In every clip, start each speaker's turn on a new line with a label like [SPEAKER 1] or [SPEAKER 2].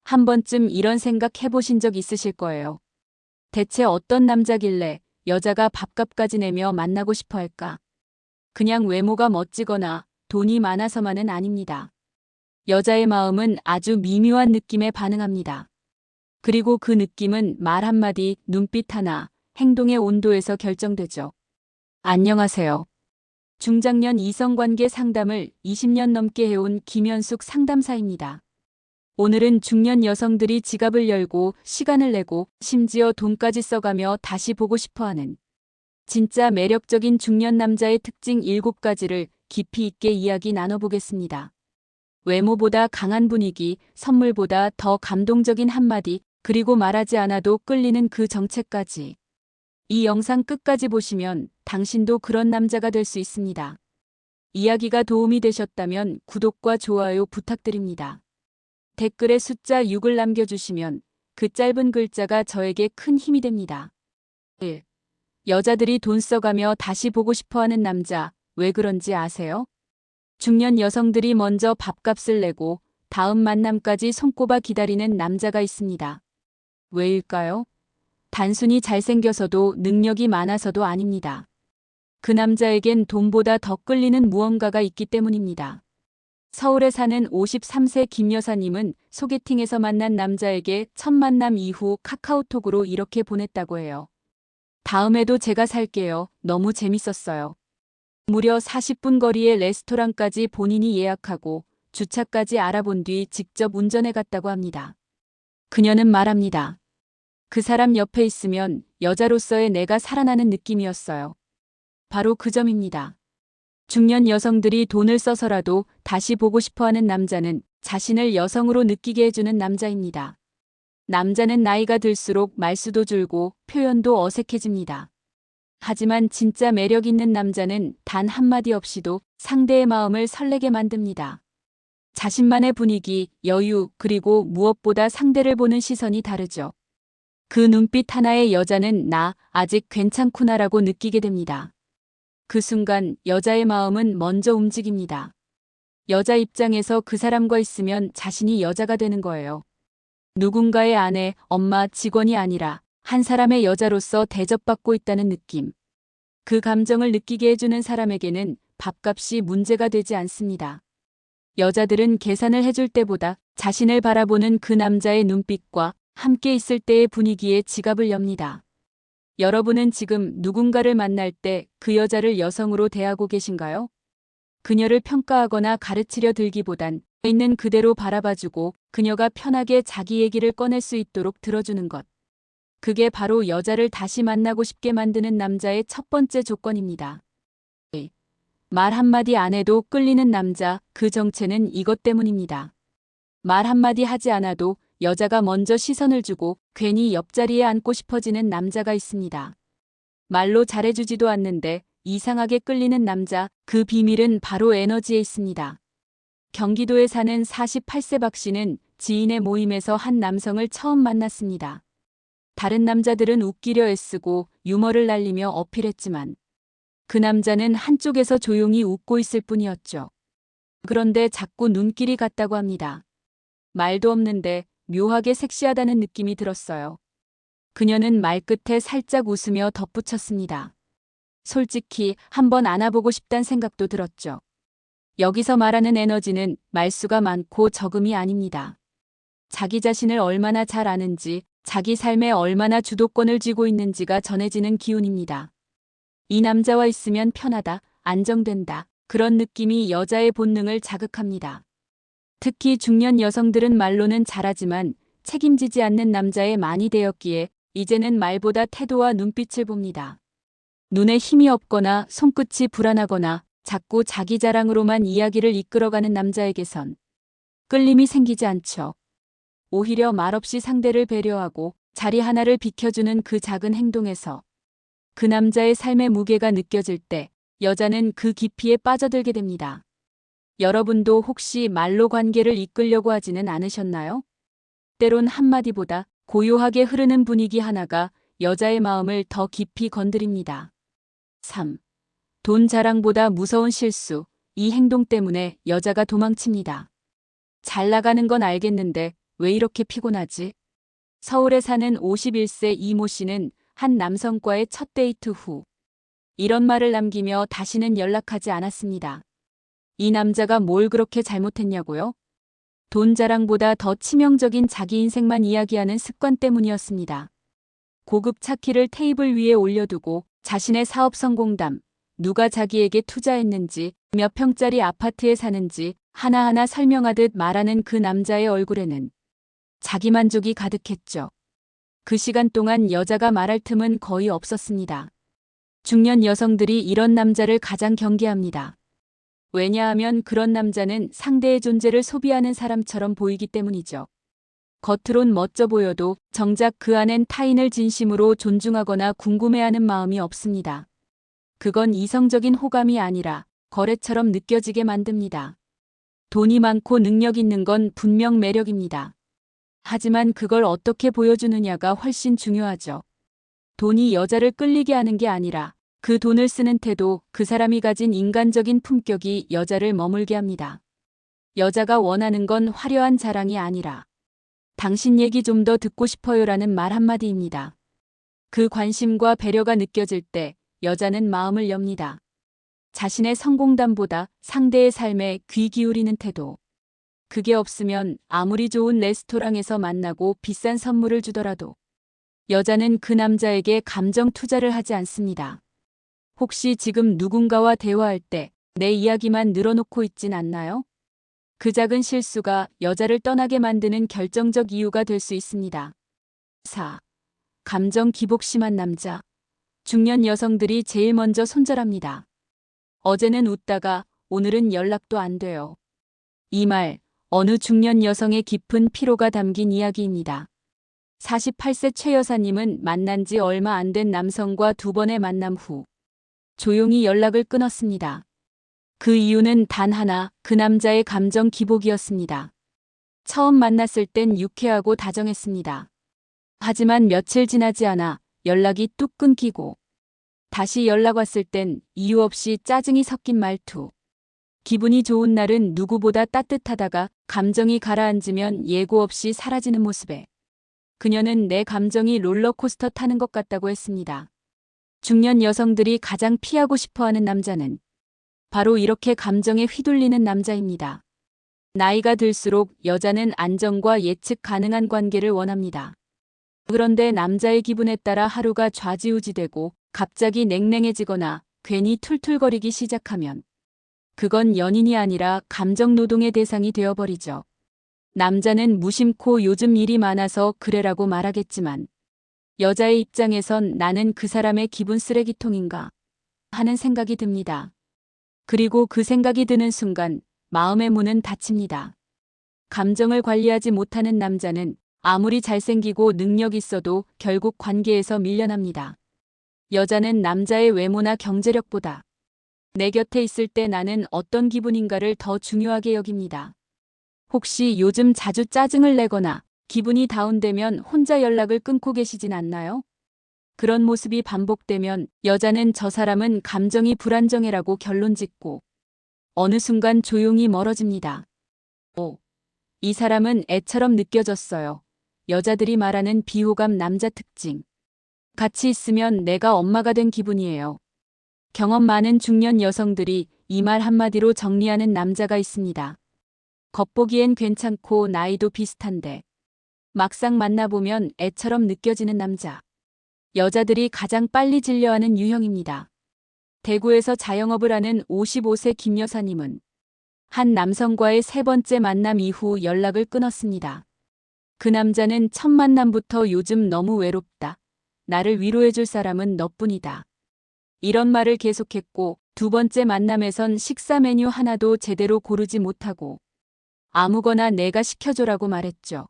[SPEAKER 1] 한 번쯤 이런 생각 해보신 적 있으실 거예요. 대체 어떤 남자길래 여자가 밥값까지 내며 만나고 싶어 할까? 그냥 외모가 멋지거나 돈이 많아서만은 아닙니다. 여자의 마음은 아주 미묘한 느낌에 반응합니다. 그리고 그 느낌은 말 한마디, 눈빛 하나, 행동의 온도에서 결정되죠. 안녕하세요. 중장년 이성관계 상담을 20년 넘게 해온 김현숙 상담사입니다. 오늘은 중년 여성들이 지갑을 열고 시간을 내고 심지어 돈까지 써가며 다시 보고 싶어하는 진짜 매력적인 중년 남자의 특징 7가지를 깊이 있게 이야기 나눠보겠습니다. 외모보다 강한 분위기, 선물보다 더 감동적인 한마디, 그리고 말하지 않아도 끌리는 그 정체까지. 이 영상 끝까지 보시면 당신도 그런 남자가 될 수 있습니다. 이야기가 도움이 되셨다면 구독과 좋아요 부탁드립니다. 댓글에 숫자 6을 남겨주시면 그 짧은 글자가 저에게 큰 힘이 됩니다. 1. 여자들이 돈 써가며 다시 보고 싶어하는 남자, 왜 그런지 아세요? 중년 여성들이 먼저 밥값을 내고 다음 만남까지 손꼽아 기다리는 남자가 있습니다. 왜일까요? 단순히 잘생겨서도 능력이 많아서도 아닙니다. 그 남자에겐 돈보다 더 끌리는 무언가가 있기 때문입니다. 서울에 사는 53세 김 여사님은 소개팅에서 만난 남자에게 첫 만남 이후 카카오톡으로 이렇게 보냈다고 해요. 다음에도 제가 살게요. 너무 재밌었어요. 무려 40분 거리의 레스토랑까지 본인이 예약하고 주차까지 알아본 뒤 직접 운전해 갔다고 합니다. 그녀는 말합니다. 그 사람 옆에 있으면 여자로서의 내가 살아나는 느낌이었어요. 바로 그 점입니다. 중년 여성들이 돈을 써서라도 다시 보고 싶어하는 남자는 자신을 여성으로 느끼게 해주는 남자입니다. 남자는 나이가 들수록 말수도 줄고 표현도 어색해집니다. 하지만 진짜 매력 있는 남자는 단 한마디 없이도 상대의 마음을 설레게 만듭니다. 자신만의 분위기, 여유, 그리고 무엇보다 상대를 보는 시선이 다르죠. 그 눈빛 하나에 여자는 나 아직 괜찮구나라고 느끼게 됩니다. 그 순간 여자의 마음은 먼저 움직입니다. 여자 입장에서 그 사람과 있으면 자신이 여자가 되는 거예요. 누군가의 아내, 엄마, 직원이 아니라 한 사람의 여자로서 대접받고 있다는 느낌. 그 감정을 느끼게 해주는 사람에게는 밥값이 문제가 되지 않습니다. 여자들은 계산을 해줄 때보다 자신을 바라보는 그 남자의 눈빛과 함께 있을 때의 분위기에 지갑을 엽니다. 여러분은 지금 누군가를 만날 때 그 여자를 여성으로 대하고 계신가요? 그녀를 평가하거나 가르치려 들기보단 있는 그대로 바라봐주고 그녀가 편하게 자기 얘기를 꺼낼 수 있도록 들어주는 것. 그게 바로 여자를 다시 만나고 싶게 만드는 남자의 첫 번째 조건입니다. 말 한마디 안 해도 끌리는 남자, 그 정체는 이것 때문입니다. 말 한마디 하지 않아도 여자가 먼저 시선을 주고 괜히 옆자리에 앉고 싶어지는 남자가 있습니다. 말로 잘해주지도 않는데 이상하게 끌리는 남자, 그 비밀은 바로 에너지에 있습니다. 경기도에 사는 48세 박 씨는 지인의 모임에서 한 남성을 처음 만났습니다. 다른 남자들은 웃기려 애쓰고 유머를 날리며 어필했지만 그 남자는 한쪽에서 조용히 웃고 있을 뿐이었죠. 그런데 자꾸 눈길이 갔다고 합니다. 말도 없는데 묘하게 섹시하다는 느낌이 들었어요. 그녀는 말끝에 살짝 웃으며 덧붙였습니다. 솔직히 한번 안아보고 싶단 생각도 들었죠. 여기서 말하는 에너지는 말수가 많고 적음이 아닙니다. 자기 자신을 얼마나 잘 아는지, 자기 삶에 얼마나 주도권을 쥐고 있는지가 전해지는 기운입니다. 이 남자와 있으면 편하다, 안정된다. 그런 느낌이 여자의 본능을 자극합니다. 특히 중년 여성들은 말로는 잘하지만 책임지지 않는 남자에 많이 되었기에 이제는 말보다 태도와 눈빛을 봅니다. 눈에 힘이 없거나 손끝이 불안하거나 자꾸 자기 자랑으로만 이야기를 이끌어가는 남자에게선 끌림이 생기지 않죠. 오히려 말없이 상대를 배려하고 자리 하나를 비켜주는 그 작은 행동에서 그 남자의 삶의 무게가 느껴질 때 여자는 그 깊이에 빠져들게 됩니다. 여러분도 혹시 말로 관계를 이끌려고 하지는 않으셨나요? 때론 한마디보다 고요하게 흐르는 분위기 하나가 여자의 마음을 더 깊이 건드립니다. 3. 돈 자랑보다 무서운 실수. 이 행동 때문에 여자가 도망칩니다. 잘 나가는 건 알겠는데 왜 이렇게 피곤하지? 서울에 사는 51세 이모 씨는 한 남성과의 첫 데이트 후 이런 말을 남기며 다시는 연락하지 않았습니다. 이 남자가 뭘 그렇게 잘못했냐고요? 돈 자랑보다 더 치명적인 자기 인생만 이야기하는 습관 때문이었습니다. 고급 차키를 테이블 위에 올려두고 자신의 사업 성공담, 누가 자기에게 투자했는지, 몇 평짜리 아파트에 사는지 하나하나 설명하듯 말하는 그 남자의 얼굴에는 자기만족이 가득했죠. 그 시간 동안 여자가 말할 틈은 거의 없었습니다. 중년 여성들이 이런 남자를 가장 경계합니다. 왜냐하면 그런 남자는 상대의 존재를 소비하는 사람처럼 보이기 때문이죠. 겉으론 멋져 보여도 정작 그 안엔 타인을 진심으로 존중하거나 궁금해하는 마음이 없습니다. 그건 이성적인 호감이 아니라 거래처럼 느껴지게 만듭니다. 돈이 많고 능력 있는 건 분명 매력입니다. 하지만 그걸 어떻게 보여주느냐가 훨씬 중요하죠. 돈이 여자를 끌리게 하는 게 아니라 그 돈을 쓰는 태도, 그 사람이 가진 인간적인 품격이 여자를 머물게 합니다. 여자가 원하는 건 화려한 자랑이 아니라 당신 얘기 좀 더 듣고 싶어요라는 말 한마디입니다. 그 관심과 배려가 느껴질 때 여자는 마음을 엽니다. 자신의 성공담보다 상대의 삶에 귀 기울이는 태도. 그게 없으면 아무리 좋은 레스토랑에서 만나고 비싼 선물을 주더라도 여자는 그 남자에게 감정 투자를 하지 않습니다. 혹시 지금 누군가와 대화할 때 내 이야기만 늘어놓고 있진 않나요? 그 작은 실수가 여자를 떠나게 만드는 결정적 이유가 될 수 있습니다. 4. 감정 기복 심한 남자. 중년 여성들이 제일 먼저 손절합니다. 어제는 웃다가 오늘은 연락도 안 돼요. 이 말, 어느 중년 여성의 깊은 피로가 담긴 이야기입니다. 48세 최 여사님은 만난 지 얼마 안 된 남성과 두 번의 만남 후 조용히 연락을 끊었습니다. 그 이유는 단 하나, 그 남자의 감정 기복이었습니다. 처음 만났을 땐 유쾌하고 다정했습니다. 하지만 며칠 지나지 않아 연락이 뚝 끊기고 다시 연락 왔을 땐 이유 없이 짜증이 섞인 말투. 기분이 좋은 날은 누구보다 따뜻하다가 감정이 가라앉으면 예고 없이 사라지는 모습에 그녀는 내 감정이 롤러코스터 타는 것 같다고 했습니다. 중년 여성들이 가장 피하고 싶어하는 남자는 바로 이렇게 감정에 휘둘리는 남자입니다. 나이가 들수록 여자는 안정과 예측 가능한 관계를 원합니다. 그런데 남자의 기분에 따라 하루가 좌지우지되고 갑자기 냉랭해지거나 괜히 툴툴거리기 시작하면 그건 연인이 아니라 감정노동의 대상이 되어버리죠. 남자는 무심코 요즘 일이 많아서 그래라고 말하겠지만 여자의 입장에선 나는 그 사람의 기분 쓰레기통인가 하는 생각이 듭니다. 그리고 그 생각이 드는 순간 마음의 문은 닫힙니다. 감정을 관리하지 못하는 남자는 아무리 잘생기고 능력 있어도 결국 관계에서 밀려납니다. 여자는 남자의 외모나 경제력보다 내 곁에 있을 때 나는 어떤 기분인가를 더 중요하게 여깁니다. 혹시 요즘 자주 짜증을 내거나 기분이 다운되면 혼자 연락을 끊고 계시진 않나요? 그런 모습이 반복되면 여자는 저 사람은 감정이 불안정해라고 결론 짓고 어느 순간 조용히 멀어집니다. 이 사람은 애처럼 느껴졌어요. 여자들이 말하는 비호감 남자 특징. 같이 있으면 내가 엄마가 된 기분이에요. 경험 많은 중년 여성들이 이 말 한마디로 정리하는 남자가 있습니다. 겉보기엔 괜찮고 나이도 비슷한데 막상 만나보면 애처럼 느껴지는 남자. 여자들이 가장 빨리 질려하는 유형입니다. 대구에서 자영업을 하는 55세 김 여사님은 한 남성과의 세 번째 만남 이후 연락을 끊었습니다. 그 남자는 첫 만남부터 요즘 너무 외롭다. 나를 위로해줄 사람은 너뿐이다. 이런 말을 계속했고 두 번째 만남에선 식사 메뉴 하나도 제대로 고르지 못하고 아무거나 내가 시켜줘라고 말했죠.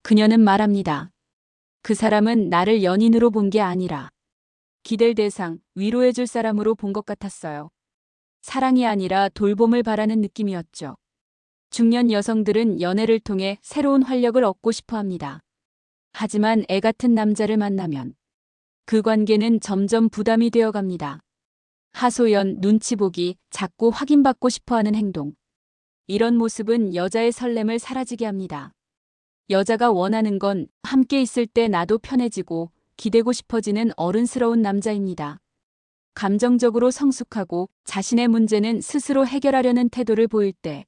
[SPEAKER 1] 그녀는 말합니다. 그 사람은 나를 연인으로 본 게 아니라 기댈 대상, 위로해줄 사람으로 본 것 같았어요. 사랑이 아니라 돌봄을 바라는 느낌이었죠. 중년 여성들은 연애를 통해 새로운 활력을 얻고 싶어 합니다. 하지만 애 같은 남자를 만나면 그 관계는 점점 부담이 되어 갑니다. 하소연, 눈치 보기, 자꾸 확인받고 싶어 하는 행동. 이런 모습은 여자의 설렘을 사라지게 합니다. 여자가 원하는 건 함께 있을 때 나도 편해지고 기대고 싶어지는 어른스러운 남자입니다. 감정적으로 성숙하고 자신의 문제는 스스로 해결하려는 태도를 보일 때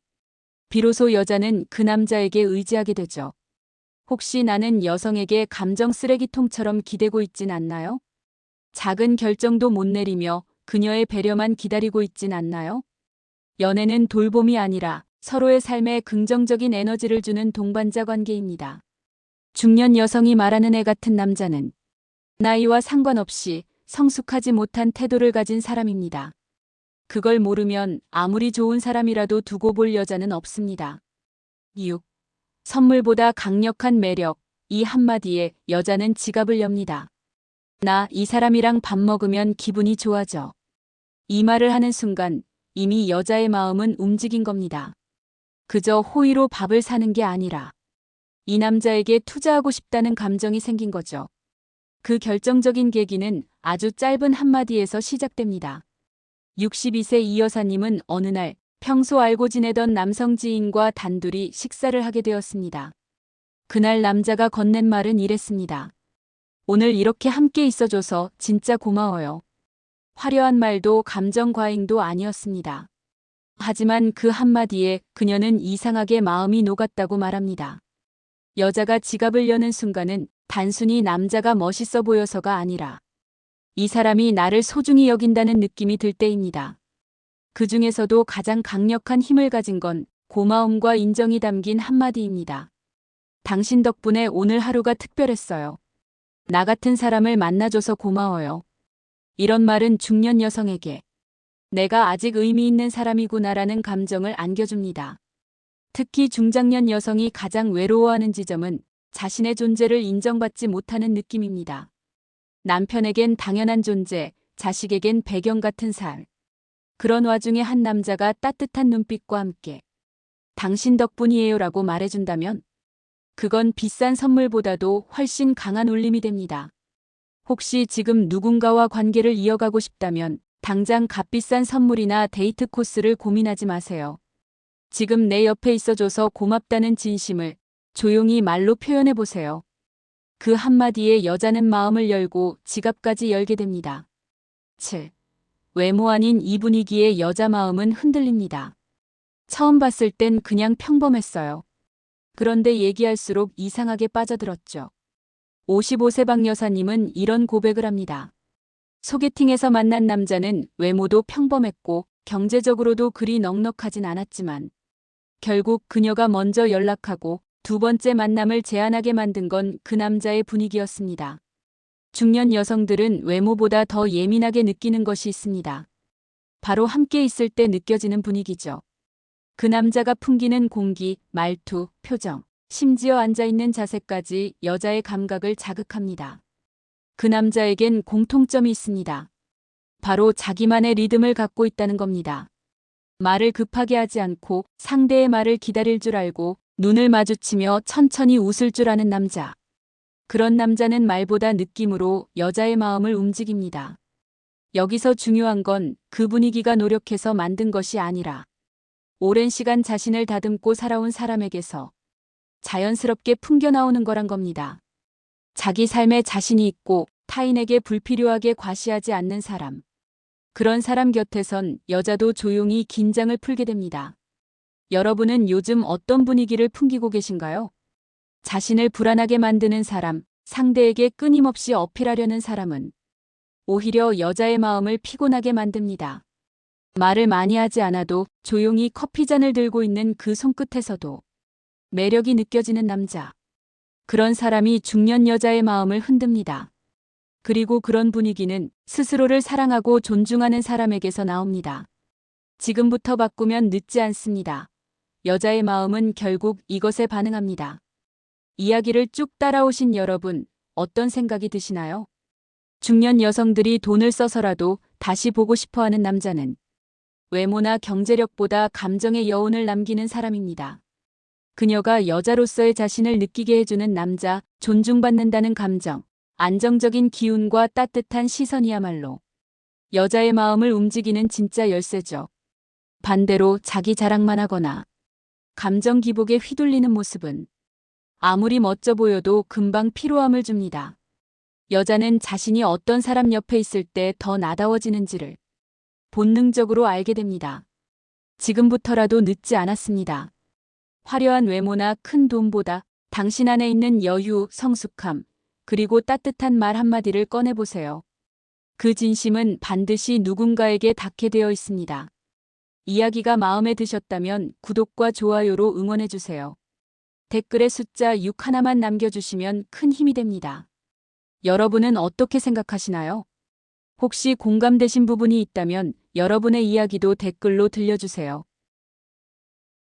[SPEAKER 1] 비로소 여자는 그 남자에게 의지하게 되죠. 혹시 나는 여성에게 감정 쓰레기통처럼 기대고 있진 않나요? 작은 결정도 못 내리며 그녀의 배려만 기다리고 있진 않나요? 연애는 돌봄이 아니라 서로의 삶에 긍정적인 에너지를 주는 동반자 관계입니다. 중년 여성이 말하는 애 같은 남자는 나이와 상관없이 성숙하지 못한 태도를 가진 사람입니다. 그걸 모르면 아무리 좋은 사람이라도 두고 볼 여자는 없습니다. 6. 선물보다 강력한 매력. 이 한마디에 여자는 지갑을 엽니다. 나 이 사람이랑 밥 먹으면 기분이 좋아져. 이 말을 하는 순간 이미 여자의 마음은 움직인 겁니다. 그저 호의로 밥을 사는 게 아니라 이 남자에게 투자하고 싶다는 감정이 생긴 거죠. 그 결정적인 계기는 아주 짧은 한마디에서 시작됩니다. 62세 이 여사님은 어느 날 평소 알고 지내던 남성 지인과 단둘이 식사를 하게 되었습니다. 그날 남자가 건넨 말은 이랬습니다. 오늘 이렇게 함께 있어줘서 진짜 고마워요. 화려한 말도 감정 과잉도 아니었습니다. 하지만 그 한마디에 그녀는 이상하게 마음이 녹았다고 말합니다. 여자가 지갑을 여는 순간은 단순히 남자가 멋있어 보여서가 아니라 이 사람이 나를 소중히 여긴다는 느낌이 들 때입니다. 그 중에서도 가장 강력한 힘을 가진 건 고마움과 인정이 담긴 한마디입니다. 당신 덕분에 오늘 하루가 특별했어요. 나 같은 사람을 만나줘서 고마워요. 이런 말은 중년 여성에게 내가 아직 의미 있는 사람이구나라는 감정을 안겨줍니다. 특히 중장년 여성이 가장 외로워하는 지점은 자신의 존재를 인정받지 못하는 느낌입니다. 남편에겐 당연한 존재, 자식에겐 배경 같은 삶. 그런 와중에 한 남자가 따뜻한 눈빛과 함께 당신 덕분이에요라고 말해준다면 그건 비싼 선물보다도 훨씬 강한 울림이 됩니다. 혹시 지금 누군가와 관계를 이어가고 싶다면 당장 값비싼 선물이나 데이트 코스를 고민하지 마세요. 지금 내 옆에 있어줘서 고맙다는 진심을 조용히 말로 표현해 보세요. 그 한마디에 여자는 마음을 열고 지갑까지 열게 됩니다. 7. 외모 아닌 이 분위기에 여자 마음은 흔들립니다. 처음 봤을 땐 그냥 평범했어요. 그런데 얘기할수록 이상하게 빠져들었죠. 55세 박 여사님은 이런 고백을 합니다. 소개팅에서 만난 남자는 외모도 평범했고 경제적으로도 그리 넉넉하진 않았지만 결국 그녀가 먼저 연락하고 두 번째 만남을 제안하게 만든 건 그 남자의 분위기였습니다. 중년 여성들은 외모보다 더 예민하게 느끼는 것이 있습니다. 바로 함께 있을 때 느껴지는 분위기죠. 그 남자가 풍기는 공기, 말투, 표정, 심지어 앉아있는 자세까지 여자의 감각을 자극합니다. 그 남자에겐 공통점이 있습니다. 바로 자기만의 리듬을 갖고 있다는 겁니다. 말을 급하게 하지 않고 상대의 말을 기다릴 줄 알고 눈을 마주치며 천천히 웃을 줄 아는 남자. 그런 남자는 말보다 느낌으로 여자의 마음을 움직입니다. 여기서 중요한 건 그 분위기가 노력해서 만든 것이 아니라 오랜 시간 자신을 다듬고 살아온 사람에게서 자연스럽게 풍겨나오는 거란 겁니다. 자기 삶에 자신이 있고 타인에게 불필요하게 과시하지 않는 사람. 그런 사람 곁에선 여자도 조용히 긴장을 풀게 됩니다. 여러분은 요즘 어떤 분위기를 풍기고 계신가요? 자신을 불안하게 만드는 사람, 상대에게 끊임없이 어필하려는 사람은 오히려 여자의 마음을 피곤하게 만듭니다. 말을 많이 하지 않아도 조용히 커피잔을 들고 있는 그 손끝에서도 매력이 느껴지는 남자. 그런 사람이 중년 여자의 마음을 흔듭니다. 그리고 그런 분위기는 스스로를 사랑하고 존중하는 사람에게서 나옵니다. 지금부터 바꾸면 늦지 않습니다. 여자의 마음은 결국 이것에 반응합니다. 이야기를 쭉 따라오신 여러분, 어떤 생각이 드시나요? 중년 여성들이 돈을 써서라도 다시 보고 싶어 하는 남자는 외모나 경제력보다 감정의 여운을 남기는 사람입니다. 그녀가 여자로서의 자신을 느끼게 해주는 남자, 존중받는다는 감정, 안정적인 기운과 따뜻한 시선이야말로 여자의 마음을 움직이는 진짜 열쇠죠. 반대로 자기 자랑만 하거나 감정 기복에 휘둘리는 모습은 아무리 멋져 보여도 금방 피로함을 줍니다. 여자는 자신이 어떤 사람 옆에 있을 때 더 나다워지는지를 본능적으로 알게 됩니다. 지금부터라도 늦지 않았습니다. 화려한 외모나 큰 돈보다 당신 안에 있는 여유, 성숙함, 그리고 따뜻한 말 한마디를 꺼내보세요. 그 진심은 반드시 누군가에게 닿게 되어 있습니다. 이야기가 마음에 드셨다면 구독과 좋아요로 응원해주세요. 댓글에 숫자 6 하나만 남겨주시면 큰 힘이 됩니다. 여러분은 어떻게 생각하시나요? 혹시 공감되신 부분이 있다면 여러분의 이야기도 댓글로 들려주세요.